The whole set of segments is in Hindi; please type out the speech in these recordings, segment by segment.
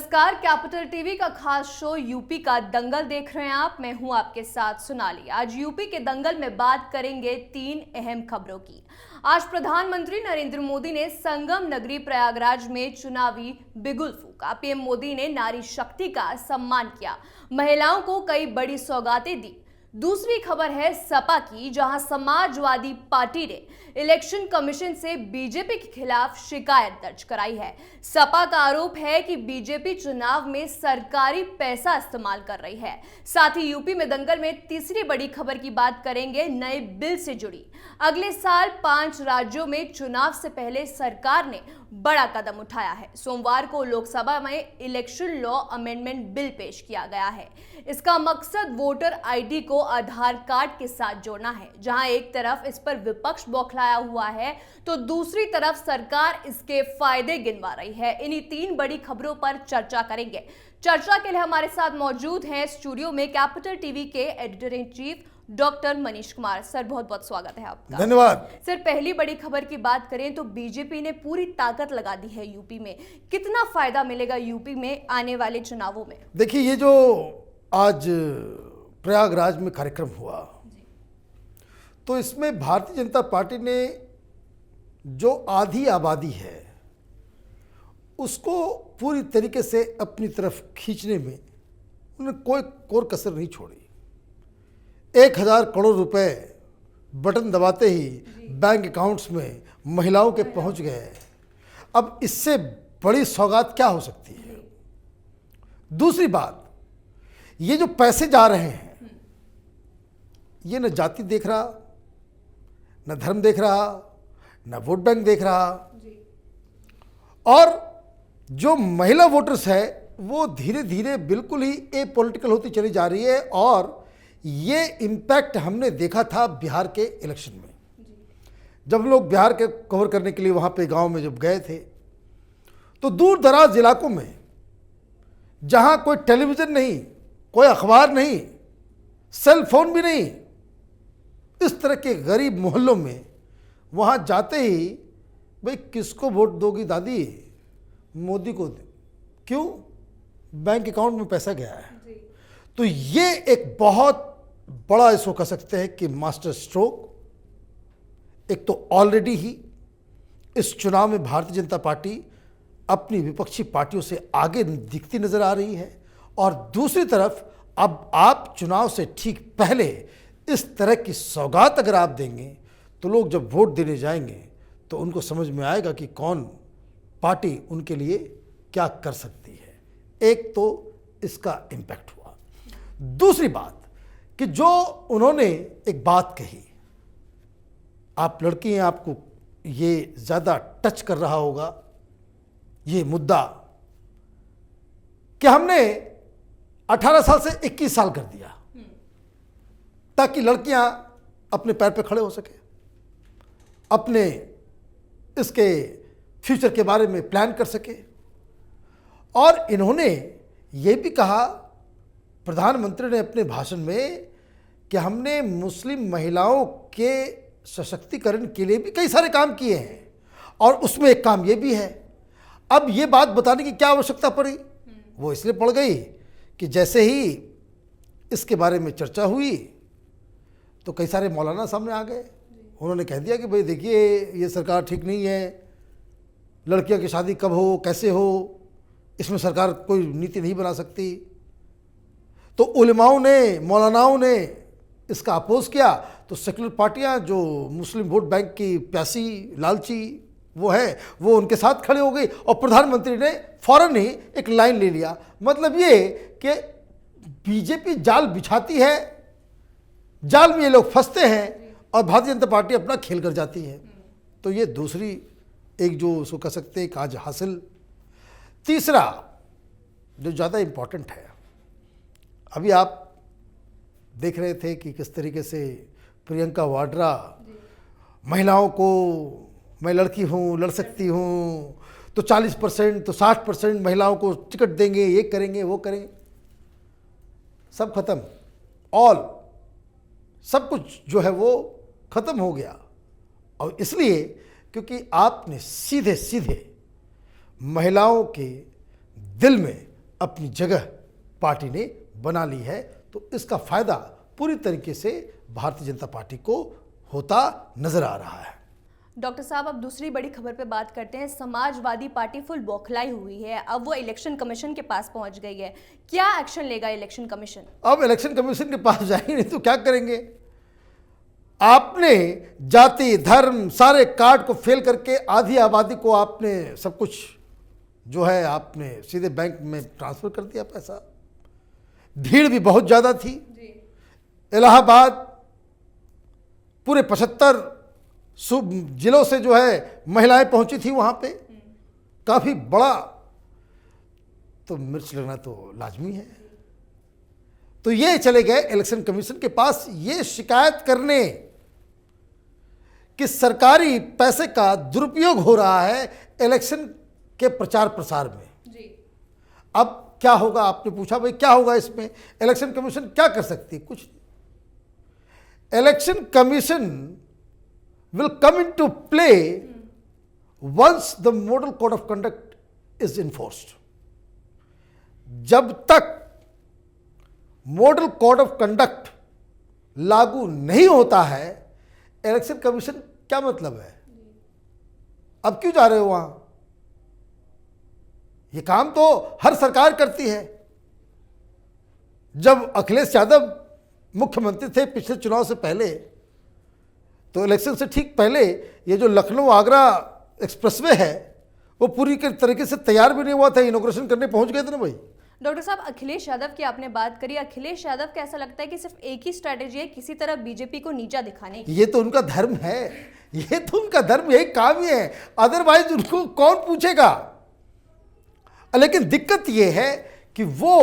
नमस्कार, कैपिटल टीवी का खास शो यूपी का दंगल देख रहे हैं आप। मैं हूं आपके साथ सोनाली। आज यूपी के दंगल में बात करेंगे 3 अहम खबरों की। आज प्रधानमंत्री नरेंद्र मोदी ने संगम नगरी प्रयागराज में चुनावी बिगुल फूंका। पीएम मोदी ने नारी शक्ति का सम्मान किया, महिलाओं को कई बड़ी सौगातें दी। दूसरी खबर है सपा की, जहां समाजवादी पार्टी ने इलेक्शन कमीशन से बीजेपी के खिलाफ शिकायत दर्ज कराई है। सपा का आरोप है कि बीजेपी चुनाव में सरकारी पैसा इस्तेमाल कर रही है। साथ ही यूपी में दंगल में तीसरी बड़ी खबर की बात करेंगे, नए बिल से जुड़ी। अगले साल 5 राज्यों में चुनाव से पहले सरकार ने बड़ा कदम उठाया है। सोमवार को लोकसभा में इलेक्शन लॉ अमेंडमेंट बिल पेश किया गया है। इसका मकसद वोटर आईडी को आधार कार्ड के साथ जोड़ना है। जहां एक तरफ इस पर विपक्ष बौखलाया हुआ है, तो दूसरी तरफ सरकार इसके फायदे गिनवा रही है। इन्हीं 3 बड़ी खबरों पर चर्चा करेंगे। चर्चा के लिए हमारे साथ मौजूद हैं स्टूडियो में कैपिटल टीवी के editor in chief doctor Manish Kumar. Sir, बहुत बहुत स्वागत है आपका। धन्यवाद। सर, पहली बड़ी खबर की बात करें तो बीजेपी ने पूरी ताकत लगा दी है यूपी में। कितना फायदा मिलेगा यूपी में आने वाले चुनावों में? देखिए, ये जो आज प्रयागराज में कार्यक्रम हुआ, तो इसमें भारतीय जनता पार्टी ने जो आधी आबादी है उसको पूरी तरीके से अपनी तरफ खींचने में उन्होंने कोई कोर कसर नहीं छोड़ी। 1000 करोड़ रुपए बटन दबाते ही बैंक अकाउंट्स में महिलाओं के पहुंच गए। अब इससे बड़ी सौगात क्या हो सकती है? दूसरी बात, ये जो पैसे जा रहे हैं, ये न जाति देख रहा, न धर्म देख रहा, न वोट बैंक देख रहा। और जो महिला वोटर्स है वो धीरे धीरे बिल्कुल ही एपॉलिटिकल होती चली जा रही है। और ये इम्पैक्ट हमने देखा था बिहार के इलेक्शन में। जब लोग बिहार के कवर करने के लिए वहाँ पे गांव में जब गए थे, तो दूर दराज इलाकों में जहाँ कोई टेलीविज़न नहीं, कोई अखबार नहीं, सेल फोन भी नहीं, इस तरह के गरीब मोहल्लों में वहाँ जाते ही, भाई किसको वोट दोगी दादी? मोदी को दे। क्यों? बैंक अकाउंट में पैसा गया है। तो ये एक बहुत बड़ा, इसको कह सकते हैं कि मास्टर स्ट्रोक। एक तो ऑलरेडी ही इस चुनाव में भारतीय जनता पार्टी अपनी विपक्षी पार्टियों से आगे दिखती नजर आ रही है, और दूसरी तरफ अब आप चुनाव से ठीक पहले इस तरह की सौगात अगर आप देंगे, तो लोग जब वोट देने जाएंगे तो उनको समझ में आएगा कि कौन पार्टी उनके लिए क्या कर सकती है। एक तो इसका इम्पैक्ट हुआ। दूसरी बात कि जो उन्होंने एक बात कही, आप लड़की हैं, आपको ये ज़्यादा टच कर रहा होगा ये मुद्दा, कि हमने 18 साल से 21 साल कर दिया ताकि लड़कियां अपने पैर पे खड़े हो सके, अपने इसके फ्यूचर के बारे में प्लान कर सके। और इन्होंने ये भी कहा, प्रधानमंत्री ने अपने भाषण में, कि हमने मुस्लिम महिलाओं के सशक्तिकरण के लिए भी कई सारे काम किए हैं, और उसमें एक काम ये भी है। अब ये बात बताने की क्या आवश्यकता पड़ी? वो इसलिए पड़ गई कि जैसे ही इसके बारे में चर्चा हुई तो कई सारे मौलाना सामने आ गए। उन्होंने कह दिया कि भाई देखिए, ये सरकार ठीक नहीं है, लड़कियों की शादी कब हो, कैसे हो, इसमें सरकार कोई नीति नहीं बना सकती। तो उलेमाओं ने, मौलानाओं ने इसका अपोज किया, तो सेकुलर पार्टियां जो मुस्लिम वोट बैंक की प्यासी लालची वो है, वो उनके साथ खड़े हो गई। और प्रधानमंत्री ने फौरन ही एक लाइन ले लिया। मतलब ये कि बीजेपी जाल बिछाती है, जाल में ये लोग फंसते हैं, और भारतीय जनता पार्टी अपना खेल कर जाती है। तो ये दूसरी एक जो उसको कह सकते हैं आज हासिल। तीसरा जो ज़्यादा इम्पोर्टेंट है, अभी आप देख रहे थे कि किस तरीके से प्रियंका वाड्रा महिलाओं को, मैं लड़की हूँ, लड़ सकती हूँ, तो 40% तो 60% महिलाओं को टिकट देंगे, ये करेंगे, वो करेंगे। सब खत्म, ऑल सब कुछ जो है वो खत्म हो गया। और इसलिए क्योंकि आपने सीधे सीधे महिलाओं के दिल में अपनी जगह पार्टी ने बना ली है। तो इसका फायदा पूरी तरीके से भारतीय जनता पार्टी को होता नजर आ रहा है। डॉक्टर साहब, अब दूसरी बड़ी खबर पे बात करते हैं। समाजवादी पार्टी फुल बौखलाई हुई है, अब वो इलेक्शन कमीशन के पास पहुंच गई है। क्या एक्शन लेगा इलेक्शन कमीशन? अब इलेक्शन कमीशन के पास जाएंगे नहीं तो क्या करेंगे? आपने जाति धर्म सारे कार्ड को फेल करके आधी आबादी को आपने सब कुछ जो है आपने सीधे बैंक में ट्रांसफर कर दिया पैसा। भीड़ भी बहुत ज़्यादा थी। इलाहाबाद पूरे 75 जिलों से जो है महिलाएं पहुंची थी वहां पे, काफ़ी बड़ा, तो मिर्च लगना तो लाजमी है। तो ये चले गए इलेक्शन कमीशन के पास ये शिकायत करने कि सरकारी पैसे का दुरुपयोग हो रहा है इलेक्शन के प्रचार प्रसार में। अब क्या होगा? आपने पूछा भाई क्या होगा इसमें, इलेक्शन कमीशन क्या कर सकती है? कुछ नहीं। Election commission will come in to play once the model code of conduct is enforced. जब तक मॉडल कोड ऑफ कंडक्ट लागू नहीं होता है, इलेक्शन कमीशन क्या मतलब है? अब क्यों जा रहे हो वहां? ये काम तो हर सरकार करती है। जब अखिलेश यादव मुख्यमंत्री थे पिछले चुनाव से पहले, तो इलेक्शन से ठीक पहले ये जो लखनऊ आगरा एक्सप्रेसवे है वो पूरी के तरीके से तैयार भी नहीं हुआ था, इनॉग्रेशन करने पहुंच गए थे ना भाई। डॉक्टर साहब, अखिलेश यादव की आपने बात करी। अखिलेश यादव का ऐसा लगता है कि सिर्फ एक ही स्ट्रैटेजी है, किसी तरह बीजेपी को नीचा दिखाने की। ये तो उनका धर्म है, ये तो उनका धर्म, यही काम ही है, अदरवाइज उनको कौन पूछेगा। लेकिन दिक्कत ये है कि वो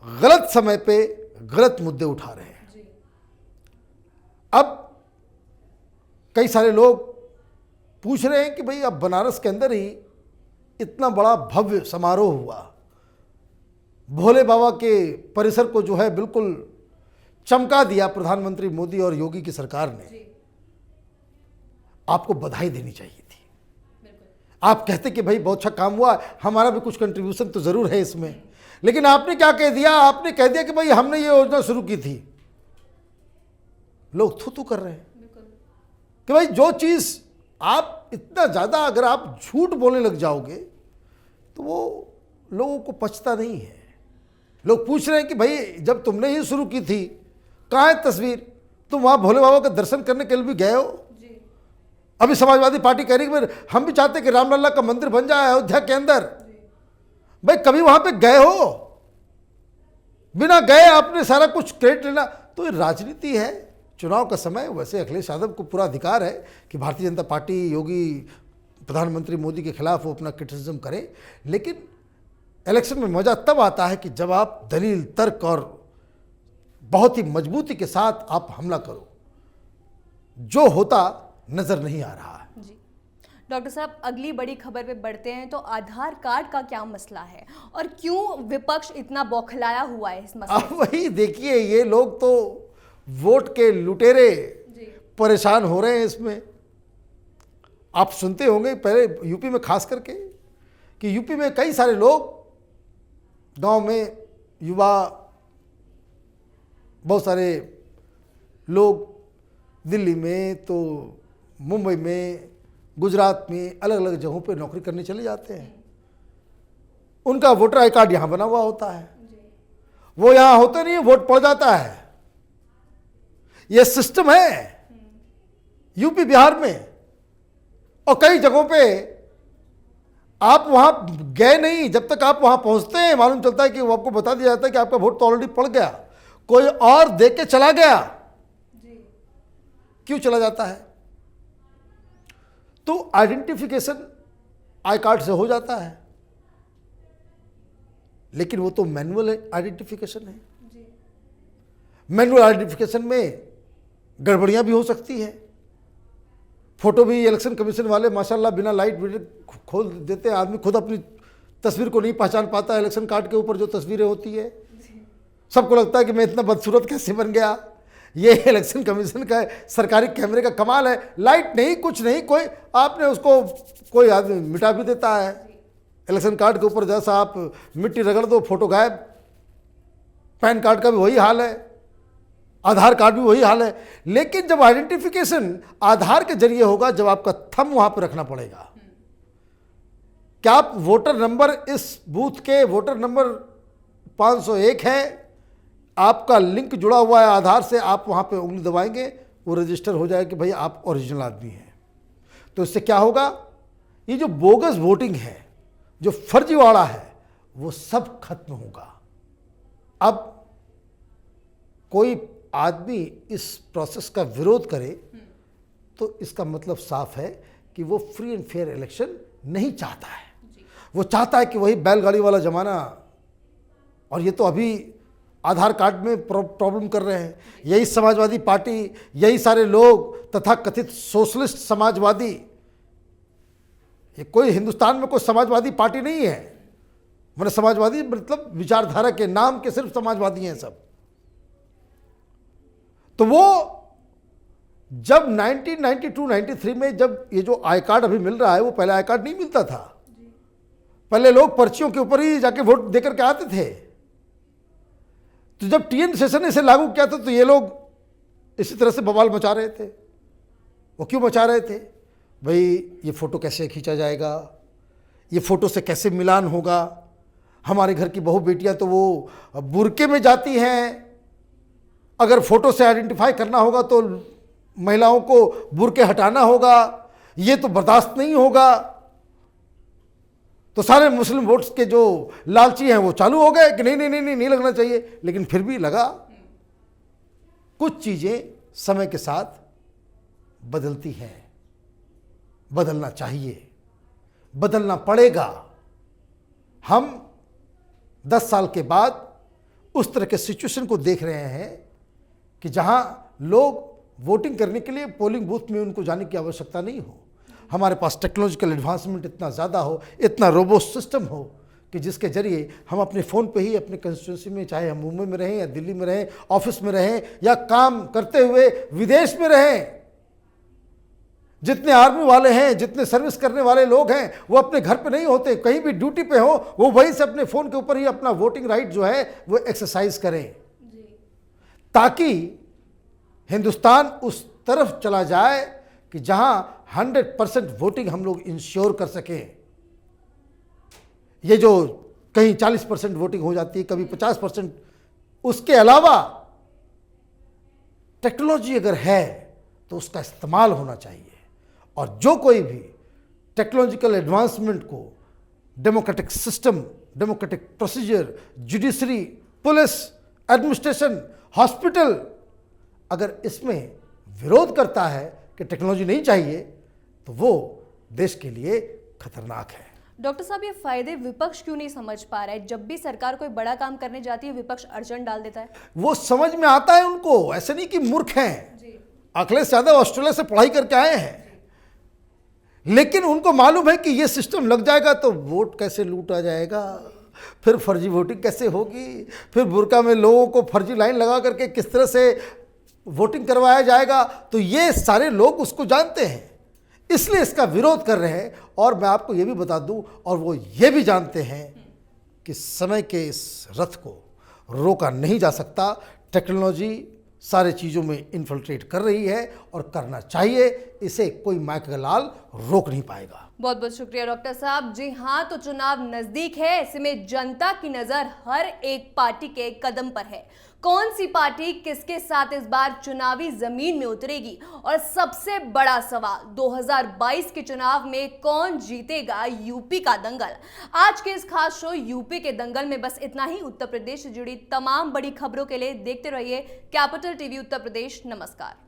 गलत समय पे गलत मुद्दे उठा रहे हैं। अब कई सारे लोग पूछ रहे हैं कि भाई अब बनारस के अंदर ही इतना बड़ा भव्य समारोह हुआ, भोले बाबा के परिसर को जो है बिल्कुल चमका दिया प्रधानमंत्री मोदी और योगी की सरकार ने। आपको बधाई देनी चाहिए थी। आप कहते कि भाई बहुत अच्छा काम हुआ, हमारा भी कुछ कंट्रीब्यूशन तो जरूर है इसमें। लेकिन आपने क्या कह दिया? आपने कह दिया कि भाई हमने ये योजना शुरू की थी। लोग थू कर रहे हैं कि भाई जो चीज आप इतना ज्यादा अगर आप झूठ बोलने लग जाओगे तो वो लोगों को पचता नहीं है। लोग पूछ रहे हैं कि भाई जब तुमने ही शुरू की थी, कहाँ है तस्वीर? तुम वहां भोले बाबा का दर्शन करने के लिए भी गए हो? अभी समाजवादी पार्टी कह रही है कि हम भी चाहते कि रामलला का मंदिर बन जाए अयोध्या के अंदर। भाई कभी वहां पे गए हो? बिना गए आपने सारा कुछ क्रेडिट लेना, तो ये राजनीति है। चुनाव का समय, वैसे अखिलेश यादव को पूरा अधिकार है कि भारतीय जनता पार्टी योगी प्रधानमंत्री मोदी के खिलाफ वो अपना क्रिटिसिज्म करे, लेकिन इलेक्शन में मजा तब आता है कि जब आप दलील तर्क और बहुत ही मजबूती के साथ आप हमला करो। जो होता नजर नहीं आ रहा है। जी डॉक्टर साहब, अगली बड़ी खबर पे बढ़ते हैं। तो आधार कार्ड का क्या मसला है और क्यों विपक्ष इतना बौखलाया हुआ है इस मसले से? वही देखिए, ये लोग तो वोट के लुटेरे परेशान हो रहे हैं इसमें। आप सुनते होंगे पहले यूपी में खास करके कि यूपी में कई सारे लोग गांव में, युवा, बहुत सारे लोग दिल्ली में तो मुंबई में, गुजरात में, अलग अलग जगहों पे नौकरी करने चले जाते हैं। उनका वोटर आई कार्ड यहाँ बना हुआ होता है, वो यहाँ होता नहीं है, वोट पड़ जाता है। ये सिस्टम है यूपी बिहार में। और कई जगहों पे आप वहां गए नहीं, जब तक आप वहां पहुंचते हैं मालूम चलता है कि वो आपको बता दिया जाता है कि आपका वोट तो ऑलरेडी पड़ गया, कोई और दे के चला गया। क्यों चला जाता है? तो आइडेंटिफिकेशन आई कार्ड से हो जाता है, लेकिन वो तो मैनुअल आइडेंटिफिकेशन है। मैनुअल आइडेंटिफिकेशन में गड़बड़ियां भी हो सकती है। फोटो भी इलेक्शन कमीशन वाले माशाल्लाह बिना लाइट खोल देते हैं, आदमी खुद अपनी तस्वीर को नहीं पहचान पाता है। इलेक्शन कार्ड के ऊपर जो तस्वीरें होती है, सबको लगता है कि मैं इतना बदसूरत कैसे बन गया। ये इलेक्शन कमीशन का सरकारी कैमरे का कमाल है। लाइट नहीं, कुछ नहीं, कोई आपने उसको कोई आदमी मिटा भी देता है। इलेक्शन कार्ड के ऊपर जैसा आप मिट्टी रगड़ दो फोटो गायब। पैन कार्ड का भी वही हाल है, आधार कार्ड भी वही हाल है। लेकिन जब आइडेंटिफिकेशन आधार के जरिए होगा, जब आपका थंब वहां पर रखना पड़ेगा, क्या आप वोटर नंबर, इस बूथ के वोटर नंबर 501 है, आपका लिंक जुड़ा हुआ है आधार से, आप वहां पे उंगली दबाएंगे, वो रजिस्टर हो जाएगा कि भाई आप ओरिजिनल आदमी हैं। तो इससे क्या होगा, ये जो बोगस वोटिंग है, जो फर्जीवाड़ा है, वो सब खत्म होगा। अब कोई आदमी इस प्रोसेस का विरोध करे तो इसका मतलब साफ है कि वो फ्री एंड फेयर इलेक्शन नहीं चाहता है। वो चाहता है कि वही बैलगाड़ी वाला जमाना, और ये तो अभी आधार कार्ड में प्रॉब्लम कर रहे हैं। यही समाजवादी पार्टी, यही सारे लोग तथा कथित सोशलिस्ट समाजवादी, ये कोई हिंदुस्तान में कोई समाजवादी पार्टी नहीं है। मैंने समाजवादी मतलब विचारधारा के नाम के सिर्फ समाजवादी हैं सब। तो वो जब 1992-93 में जब ये जो आई कार्ड अभी मिल रहा है, वो पहले आई कार्ड नहीं मिलता था। पहले लोग पर्चियों के ऊपर ही जाके वोट देकर के आते थे। तो जब टीएन सेशन ने इसे लागू किया था तो ये लोग इसी तरह से बवाल मचा रहे थे। वो क्यों मचा रहे थे? भाई ये फ़ोटो कैसे खींचा जाएगा, ये फ़ोटो से कैसे मिलान होगा, हमारे घर की बहू बेटियां तो वो बुरके में जाती हैं, अगर फ़ोटो से आइडेंटिफाई करना होगा तो महिलाओं को बुरके हटाना होगा, ये तो बर्दाश्त नहीं होगा। तो सारे मुस्लिम वोट्स के जो लालची हैं वो चालू हो गए कि नहीं नहीं नहीं नहीं, नहीं लगना चाहिए। लेकिन फिर भी लगा। कुछ चीज़ें समय के साथ बदलती हैं, बदलना चाहिए, बदलना पड़ेगा। हम 10 साल के बाद उस तरह के सिचुएशन को देख रहे हैं कि जहां लोग वोटिंग करने के लिए पोलिंग बूथ में उनको जाने की आवश्यकता नहीं हो। हमारे पास टेक्नोलॉजिकल एडवांसमेंट इतना ज़्यादा हो, इतना रोबोस्ट सिस्टम हो कि जिसके जरिए हम अपने फ़ोन पे ही अपने कंस्टिट्यूंसी में, चाहे हम मुंबई में रहें या दिल्ली में रहें, ऑफिस में रहें या काम करते हुए विदेश में रहें, जितने आर्मी वाले हैं, जितने सर्विस करने वाले लोग हैं, वो अपने घर पे नहीं होते, कहीं भी ड्यूटी पे हो, वो वहीं से अपने फ़ोन के ऊपर ही अपना वोटिंग राइट जो है वो एक्सरसाइज करें, ताकि हिंदुस्तान उस तरफ चला जाए कि जहां 100% वोटिंग हम लोग इंश्योर कर सकें। ये जो कहीं 40% वोटिंग हो जाती है, कभी 50%, उसके अलावा टेक्नोलॉजी अगर है तो उसका इस्तेमाल होना चाहिए। और जो कोई भी टेक्नोलॉजिकल एडवांसमेंट को, democratic system, democratic procedure, judiciary, police, administration, hospital, अगर इसमें विरोध करता है कि टेक्नोलॉजी नहीं चाहिए, तो वो देश के लिए खतरनाक है। डॉक्टर साहब, ये फायदे विपक्ष क्यों नहीं समझ पा रहा है? जब भी सरकार कोई बड़ा काम करने जाती है, विपक्ष अड़चन डाल देता है। वो समझ में आता है उनको, ऐसे नहीं कि मूर्ख हैं। अखिलेश यादव ऑस्ट्रेलिया से पढ़ाई करके आए हैं, लेकिन उनको मालूम है कि ये सिस्टम लग जाएगा तो वोट कैसे लूटा जाएगा, फिर फर्जी वोटिंग कैसे होगी, फिर बुरका में लोगों को फर्जी लाइन लगा करके किस तरह से वोटिंग करवाया जाएगा। तो ये सारे लोग उसको जानते हैं, इसलिए इसका विरोध कर रहे हैं। और मैं आपको ये भी बता दूं, और वो ये भी जानते हैं कि समय के इस रथ को रोका नहीं जा सकता। टेक्नोलॉजी सारे चीज़ों में इन्फिल्ट्रेट कर रही है और करना चाहिए, इसे कोई माइकल लाल रोक नहीं पाएगा। बहुत बहुत शुक्रिया डॉक्टर साहब। जी हाँ, तो चुनाव नजदीक है, ऐसे में जनता की नजर हर एक पार्टी के कदम पर है। कौन सी पार्टी किसके साथ इस बार चुनावी जमीन में उतरेगी, और सबसे बड़ा सवाल 2022 के चुनाव में कौन जीतेगा यूपी का दंगल। आज के इस खास शो यूपी के दंगल में बस इतना ही। उत्तर प्रदेश से जुड़ी तमाम बड़ी खबरों के लिए देखते रहिए कैपिटल टीवी उत्तर प्रदेश। नमस्कार।